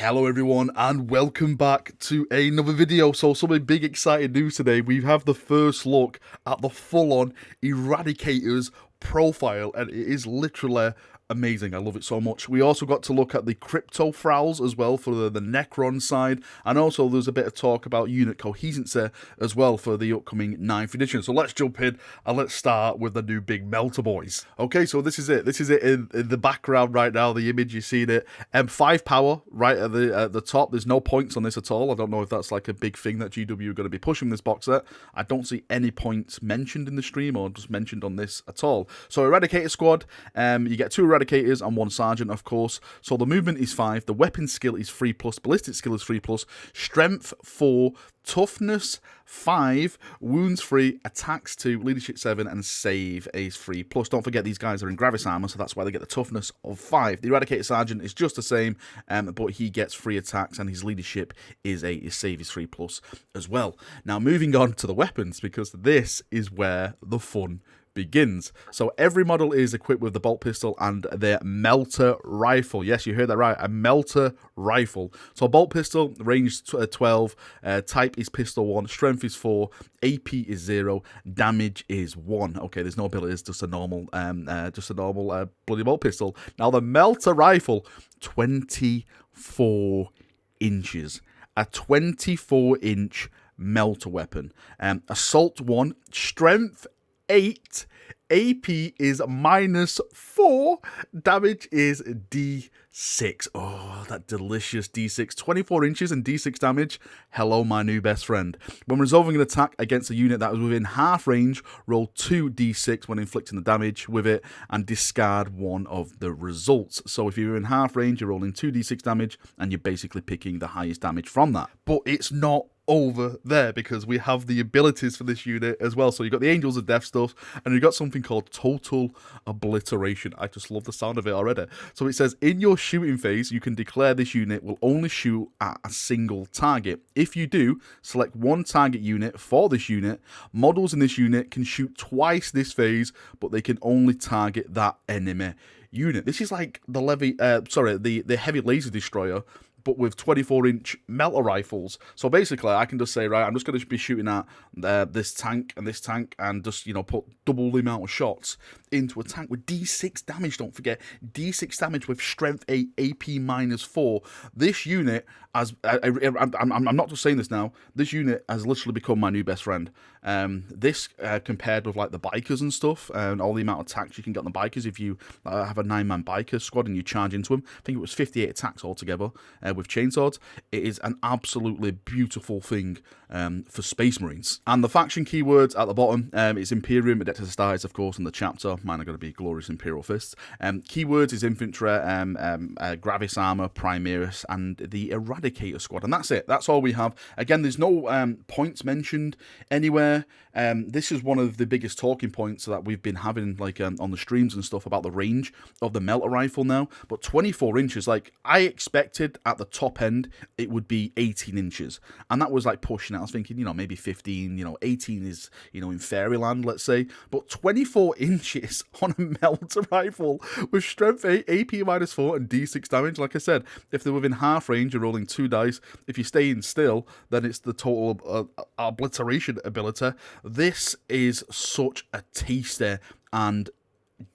Hello everyone and welcome back to another video. So some big exciting news today. We have the first look at the full-on Eradicator's profile and it is literally amazing. I love it so much. We also got to look at the crypto Frawls as well for the Necron side, and also there's a bit of talk about Unit Coherency as well for the upcoming 9th edition. So let's jump in and let's start with the new big melter boys. Okay, so this is it. This is it in the background right now, the image, you've seen it. 5 power right at the top. There's no points on this at all. I don't know if that's like a big thing that GW are going to be pushing this box set. I don't see any points mentioned in the stream or just mentioned on this at all. So Eradicator Squad, you get 2 Eradicators and 1 Sergeant, of course. So the movement is 5, the weapon skill is 3+, ballistic skill is 3+, strength 4, toughness 5, wounds 3, attacks 2, leadership 7, and save is 3+. Don't forget these guys are in Gravis armor, so that's why they get the toughness of 5. The Eradicator Sergeant is just the same, but he gets 3 attacks, and his leadership is his save is 3+ as well. Now moving on to the weapons, because this is where the fun begins. So every model is equipped with the bolt pistol and their melter rifle. Yes, you heard that right, a melter rifle. So bolt pistol, range 12, type is pistol 1, strength is 4, AP is 0, damage is 1. Okay, there's no abilities, just a normal bloody bolt pistol. Now the melter rifle, 24 inches, a 24-inch melter weapon. Assault 1, strength 8, AP is -4, damage is D6. Oh, that delicious D6. 24 inches and D6 damage. Hello, my new best friend. When resolving an attack against a unit that was within half range, roll 2 D6 when inflicting the damage with it and discard one of the results. So if you're in half range, you're rolling 2 D6 damage and you're basically picking the highest damage from that. But it's not over there, because we have the abilities for this unit as well. So you've got the Angels of Death stuff, and you've got something called Total Obliteration. I just love the sound of it already. So it says, in your shooting phase, you can declare this unit will only shoot at a single target. If you do, select one target unit for this unit. Models in this unit can shoot twice this phase, but they can only target that enemy unit. This is like the heavy laser destroyer, but with 24-inch melter rifles. So basically, I can just say, right, I'm just going to be shooting at this tank and just, put double the amount of shots into a tank with D6 damage. Don't forget, D6 damage with strength 8, AP -4. This unit, I'm not just saying this now, this unit has literally become my new best friend. This compared with like the bikers and stuff, and all the amount of attacks you can get on the bikers if you have a 9-man biker squad and you charge into them. I think it was 58 attacks altogether with chainswords. It is an absolutely beautiful thing for Space Marines. And the faction keywords at the bottom, it's Imperium, Eradicator Squad, of course, in the chapter. Mine are going to be Glorious Imperial Fists. Keywords is Infantry, Gravis Armor, Primaris, and the Eradicator Squad. And that's it. That's all we have. Again, there's no points mentioned anywhere. This is one of the biggest talking points that we've been having, like on the streams and stuff, about the range of the melter rifle now. But 24 inches, like I expected at the top end, it would be 18 inches. And that was like pushing it. I was thinking, maybe 15, 18 is, in fairyland, let's say. But 24 inches on a melter rifle with strength 8, AP -4, and D6 damage. Like I said, if they're within half range, you're rolling 2 dice. If you're staying still, then it's the total obliteration ability. This is such a tasty and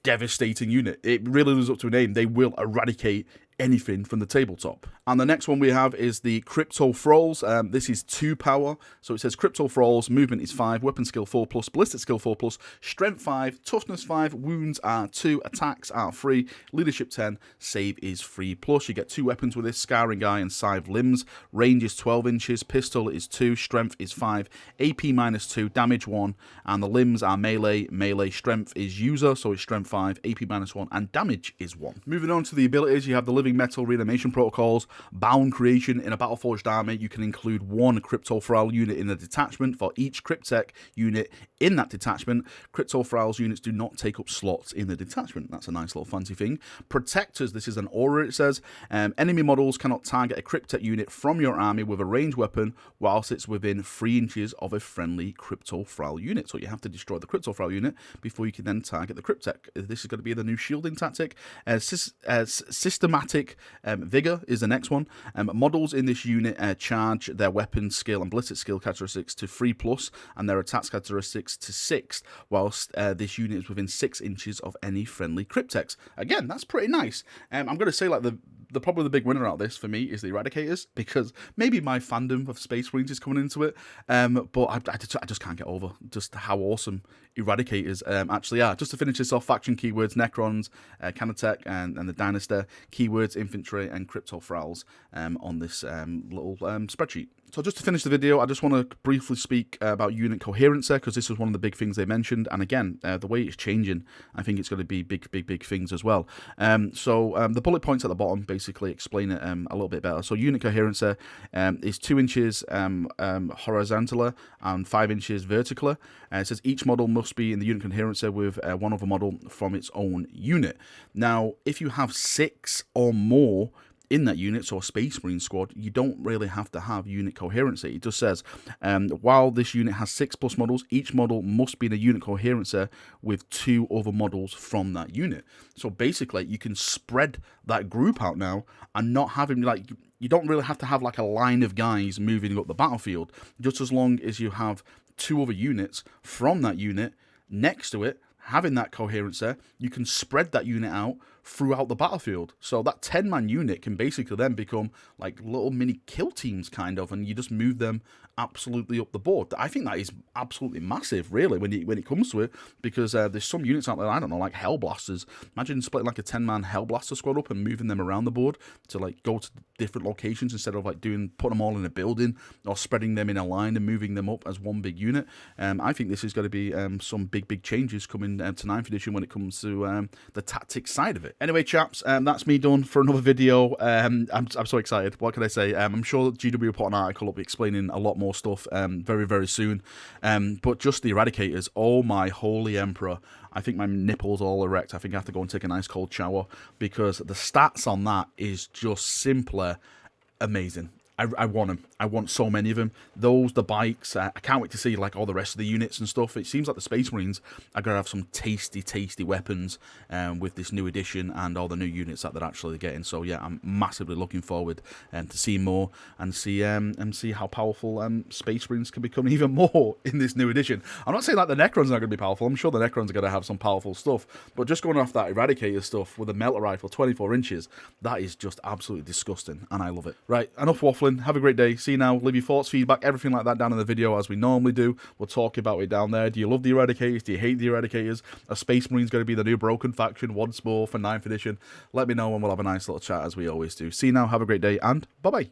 devastating unit. It really lives up to a name. They will eradicate anything from the tabletop. And the next one we have is the Crypto Frawls. This is 2 power. So it says Crypto Frawls, movement is 5, weapon skill 4+, ballistic skill 4+, strength 5, toughness 5, wounds are 2, attacks are 3, leadership 10, save is 3+. You get 2 weapons with this, Scarring Eye and Scythe Limbs. Range is 12 inches, pistol is 2, strength is 5, AP -2, damage 1, and the limbs are melee strength is user, so it's strength 5, AP -1, and damage is 1. Moving on to the abilities, you have the Living Metal Reanimation Protocols, Bound Creation. In a Battleforged army, you can include 1 Crypto Frawls unit in a detachment for each Cryptech unit in that detachment. Crypto Frawls units do not take up slots in the detachment. That's a nice little fancy thing. Protectors, this is an aura, it says. Enemy models cannot target a Cryptech unit from your army with a ranged weapon whilst it's within 3 inches of a friendly Crypto Frawls unit. So you have to destroy the Crypto Frawls unit before you can then target the Cryptech. This is going to be the new shielding tactic. Systematic Tactic Vigor is the next one. Models in this unit charge their weapon skill and ballistic skill characteristics to 3+, and their attack characteristics to 6, whilst this unit is within 6 inches of any friendly Cryptex. Again, that's pretty nice. I'm going to say like probably the big winner out of this for me is the Eradicators, because maybe my fandom of Space Marines is coming into it, but I just can't get over just how awesome Eradicators actually are. Just to finish this off, faction keywords: Necrons, Canatech, and the Dynasty. Keywords: Infantry and Crypto Frawls on this little spreadsheet. So just to finish the video, I just want to briefly speak about Unit Coherency, because this was one of the big things they mentioned. And again, the way it's changing, I think it's going to be big things as well. The bullet points at the bottom basically explain it a little bit better. So Unit Coherency is 2 inches horizontally and 5 inches vertically. It says each model must be in the unit coherency with one other model from its own unit. Now, if you have 6 or more in that unit, so a Space Marine squad, you don't really have to have unit coherency. It just says, while this unit has 6+ models, each model must be in a unit coherency with 2 other models from that unit. So basically, you can spread that group out now and not having, like, you don't really have to have like a line of guys moving up the battlefield, just as long as you have 2 other units from that unit next to it, having that coherency, you can spread that unit out throughout the battlefield. So that 10-man unit can basically then become like little mini kill teams kind of, and you just move them absolutely up the board. I think that is absolutely massive, really, when it comes to it, because there's some units out there, I don't know, like Hellblasters. Imagine splitting like a 10-man Hellblaster squad up and moving them around the board to like go to different locations instead of like putting them all in a building or spreading them in a line and moving them up as one big unit. I think this is going to be some big changes coming to 9th edition when it comes to the tactics side of it. Anyway, chaps, that's me done for another video. I'm so excited. What can I say? I'm sure GW will put an article up explaining a lot more stuff very soon. But just the Eradicators, oh my holy emperor. I think my nipples all erect. I think I have to go and take a nice cold shower, because the stats on that is just simply amazing. I want them. I want so many of them. Those, the bikes. I can't wait to see like all the rest of the units and stuff. It seems like the Space Marines are going to have some tasty weapons with this new edition and all the new units that they're actually getting. So yeah, I'm massively looking forward to see more and see how powerful Space Marines can become even more in this new edition. I'm not saying like the Necrons are not going to be powerful. I'm sure the Necrons are going to have some powerful stuff. But just going off that Eradicator stuff with a melter rifle, 24 inches, that is just absolutely disgusting, and I love it. Right, enough waffling. Have a great day. See you now. Leave your thoughts, feedback, everything like that down in the video as we normally do. We'll talk about it down there. Do you love the Eradicators? Do you hate the Eradicators? Are Space Marines going to be the new broken faction once more for 9th edition? Let me know and we'll have a nice little chat as we always do. See you now. Have a great day and bye-bye.